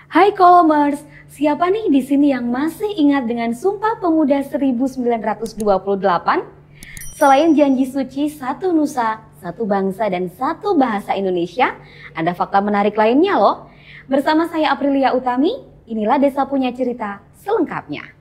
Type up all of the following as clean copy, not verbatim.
Hai Kolomers, siapa nih di sini yang masih ingat dengan Sumpah Pemuda 1928? Selain janji suci satu nusa, satu bangsa dan satu bahasa Indonesia, ada fakta menarik lainnya loh. Bersama saya Aprilia Utami, inilah Desa Punya Cerita selengkapnya.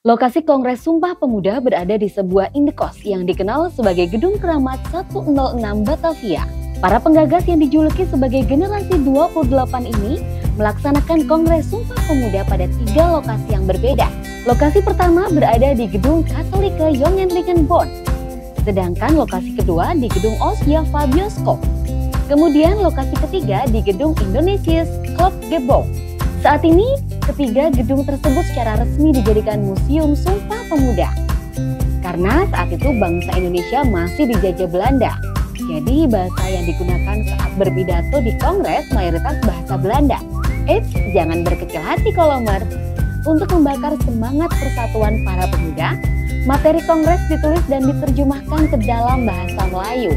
Lokasi Kongres Sumpah Pemuda berada di sebuah indekos yang dikenal sebagai Gedung Keramat 106 Batavia. Para penggagas yang dijuluki sebagai generasi 28 ini melaksanakan Kongres Sumpah Pemuda pada 3 lokasi yang berbeda. Lokasi pertama berada di Gedung Katolike Jongenringenbond, sedangkan lokasi kedua di Gedung Oos-Java Bioskop. Kemudian lokasi ketiga di Gedung Indonesius Klokgebouw. Saat ini, ketiga gedung tersebut secara resmi dijadikan Museum Sumpah Pemuda. Karena saat itu bangsa Indonesia masih dijajah Belanda. Jadi bahasa yang digunakan saat berpidato di Kongres mayoritas bahasa Belanda. Eits, jangan berkecil hati Kolomers. Untuk membakar semangat persatuan para pemuda, materi Kongres ditulis dan diterjemahkan ke dalam bahasa Melayu.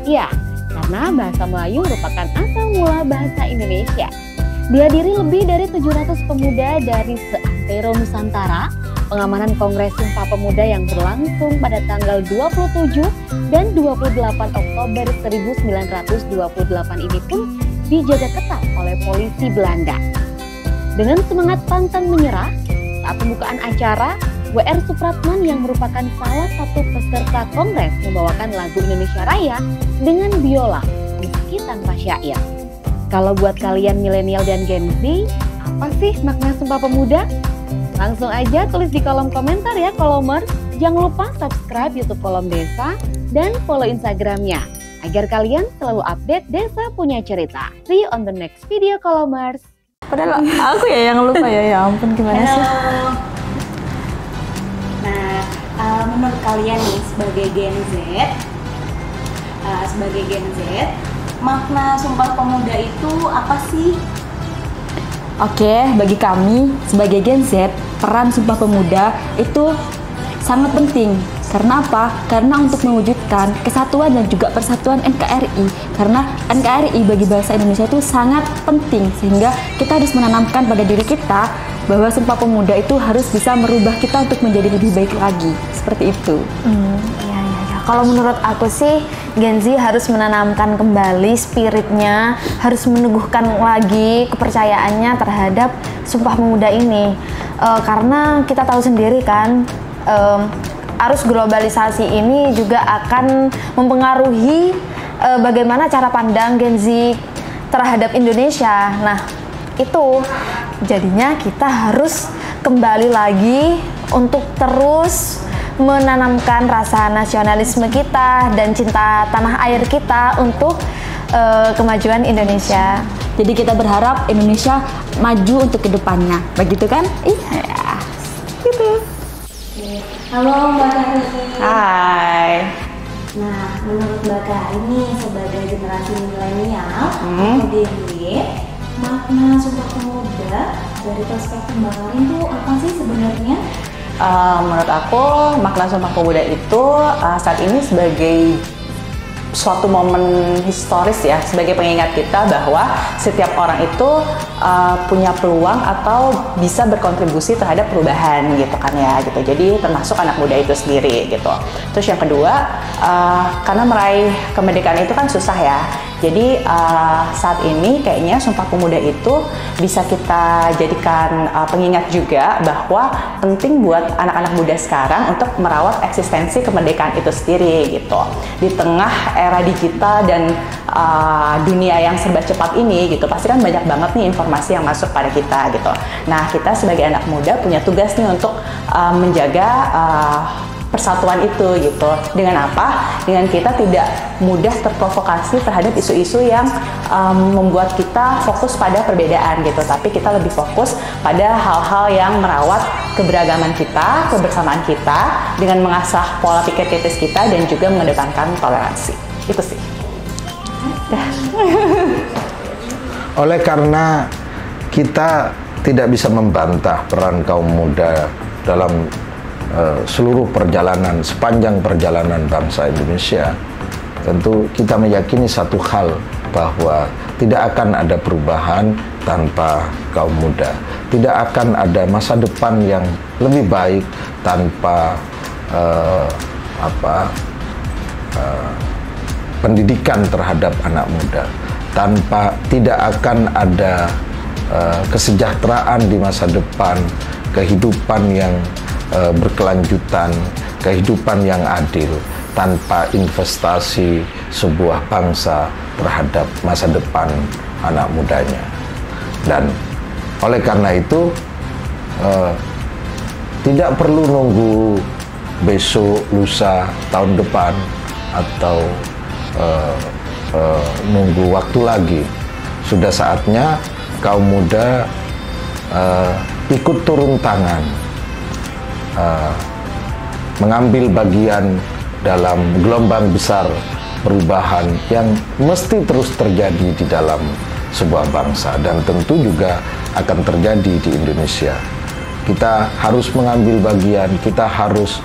Ya, karena bahasa Melayu merupakan asal mula bahasa Indonesia. Dihadiri lebih dari 700 pemuda dari seantero Nusantara, pengamanan Kongres Sumpah Pemuda yang berlangsung pada tanggal 27 dan 28 Oktober 1928 ini pun dijaga ketat oleh polisi Belanda. Dengan semangat pantang menyerah, saat pembukaan acara, W.R. Supratman yang merupakan salah satu peserta Kongres membawakan lagu Indonesia Raya dengan biola, meski tanpa syair. Kalau buat kalian milenial dan Gen Z, apa sih makna Sumpah Pemuda? Langsung aja tulis di kolom komentar ya Kolomers. Jangan lupa subscribe YouTube Kolom Desa dan follow Instagramnya agar kalian selalu update Desa Punya Cerita. See you on the next video Kolomers. Padahal aku ya yang lupa ya ampun gimana sih? Nah, menurut kalian nih sebagai Gen Z, makna Sumpah Pemuda itu apa sih? Oke, bagi kami sebagai Gen Z, peran Sumpah Pemuda itu sangat penting. Karena apa? Karena untuk mewujudkan kesatuan dan juga persatuan NKRI. Karena NKRI bagi bangsa Indonesia itu sangat penting, sehingga kita harus menanamkan pada diri kita bahwa Sumpah Pemuda itu harus bisa merubah kita untuk menjadi lebih baik lagi. Seperti itu. Kalau menurut aku sih, Gen Z harus menanamkan kembali spiritnya, harus meneguhkan lagi kepercayaannya terhadap Sumpah Pemuda ini. Karena kita tahu sendiri kan, arus globalisasi ini juga akan mempengaruhi bagaimana cara pandang Gen Z terhadap Indonesia. Nah, itu jadinya kita harus kembali lagi untuk terus menanamkan rasa nasionalisme kita dan cinta tanah air kita untuk kemajuan Indonesia. Jadi kita berharap Indonesia maju untuk kedepannya, begitu kan? Iya, gitu. Halo Mbak Kari. Hai. Nah, menurut Mbak Kari nih sebagai generasi milenial atau Gen Z, makna Sumpah Pemuda dari perspektif Mbak Kari itu apa sih sebenarnya? Menurut aku makna Sumpah Pemuda itu saat ini sebagai suatu momen historis ya, sebagai pengingat kita bahwa setiap orang itu punya peluang atau bisa berkontribusi terhadap perubahan gitu kan ya gitu. Jadi termasuk anak muda itu sendiri gitu. Terus yang kedua, karena meraih kemerdekaan itu kan susah ya. Jadi saat ini kayaknya Sumpah Pemuda itu bisa kita jadikan pengingat juga bahwa penting buat anak-anak muda sekarang untuk merawat eksistensi kemerdekaan itu sendiri gitu. Di tengah era digital dan dunia yang serba cepat ini gitu, pasti kan banyak banget nih informasi yang masuk pada kita gitu. Nah, kita sebagai anak muda punya tugas nih untuk menjaga persatuan itu gitu. Dengan apa? Dengan kita tidak mudah terprovokasi terhadap isu-isu yang membuat kita fokus pada perbedaan gitu, tapi kita lebih fokus pada hal-hal yang merawat keberagaman kita, kebersamaan kita dengan mengasah pola pikir kritis kita dan juga mengedepankan toleransi. Itu sih. Oleh karena kita tidak bisa membantah peran kaum muda dalam seluruh perjalanan, sepanjang perjalanan bangsa Indonesia, tentu kita meyakini satu hal, bahwa tidak akan ada perubahan tanpa kaum muda. Tidak akan ada masa depan yang lebih baik tanpa pendidikan terhadap anak muda. Tidak akan ada kesejahteraan di masa depan, kehidupan yang berkelanjutan, kehidupan yang adil tanpa investasi sebuah bangsa terhadap masa depan anak mudanya. Dan oleh karena itu tidak perlu nunggu besok, lusa, tahun depan, atau nunggu waktu lagi. Sudah saatnya kaum muda ikut turun tangan, mengambil bagian dalam gelombang besar perubahan yang mesti terus terjadi di dalam sebuah bangsa, dan tentu juga akan terjadi di Indonesia. Kita harus mengambil bagian, kita harus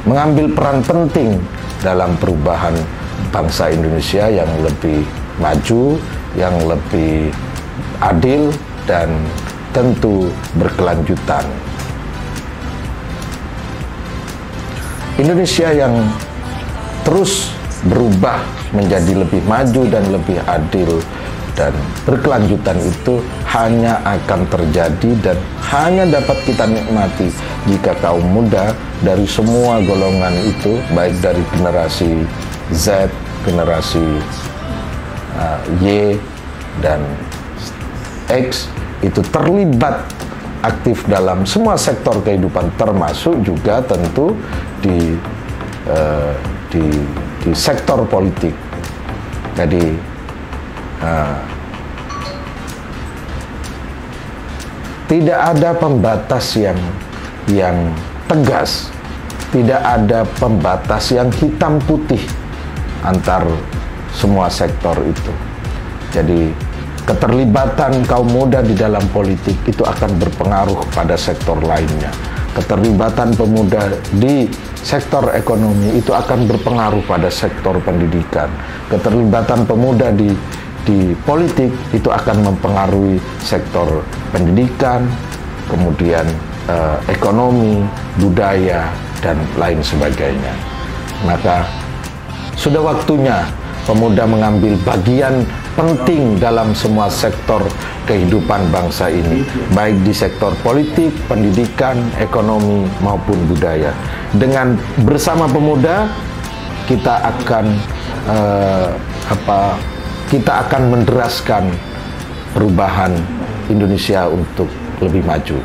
mengambil peran penting dalam perubahan bangsa Indonesia yang lebih maju, yang lebih adil, dan tentu berkelanjutan. Indonesia yang terus berubah menjadi lebih maju dan lebih adil dan berkelanjutan itu hanya akan terjadi dan hanya dapat kita nikmati jika kaum muda dari semua golongan itu, baik dari generasi Z, generasi Y, dan X, itu terlibat aktif dalam semua sektor kehidupan, termasuk juga tentu di sektor politik. Jadi tidak ada pembatas yang tegas, tidak ada pembatas yang hitam putih antar semua sektor itu. Jadi keterlibatan kaum muda di dalam politik itu akan berpengaruh pada sektor lainnya. Keterlibatan pemuda di sektor ekonomi itu akan berpengaruh pada sektor pendidikan. Keterlibatan pemuda di politik itu akan mempengaruhi sektor pendidikan, kemudian ekonomi, budaya, dan lain sebagainya. Maka sudah waktunya pemuda mengambil bagian penting dalam semua sektor kehidupan bangsa ini, baik di sektor politik, pendidikan, ekonomi, maupun budaya. Dengan bersama pemuda, kita akan menderaskan perubahan Indonesia untuk lebih maju.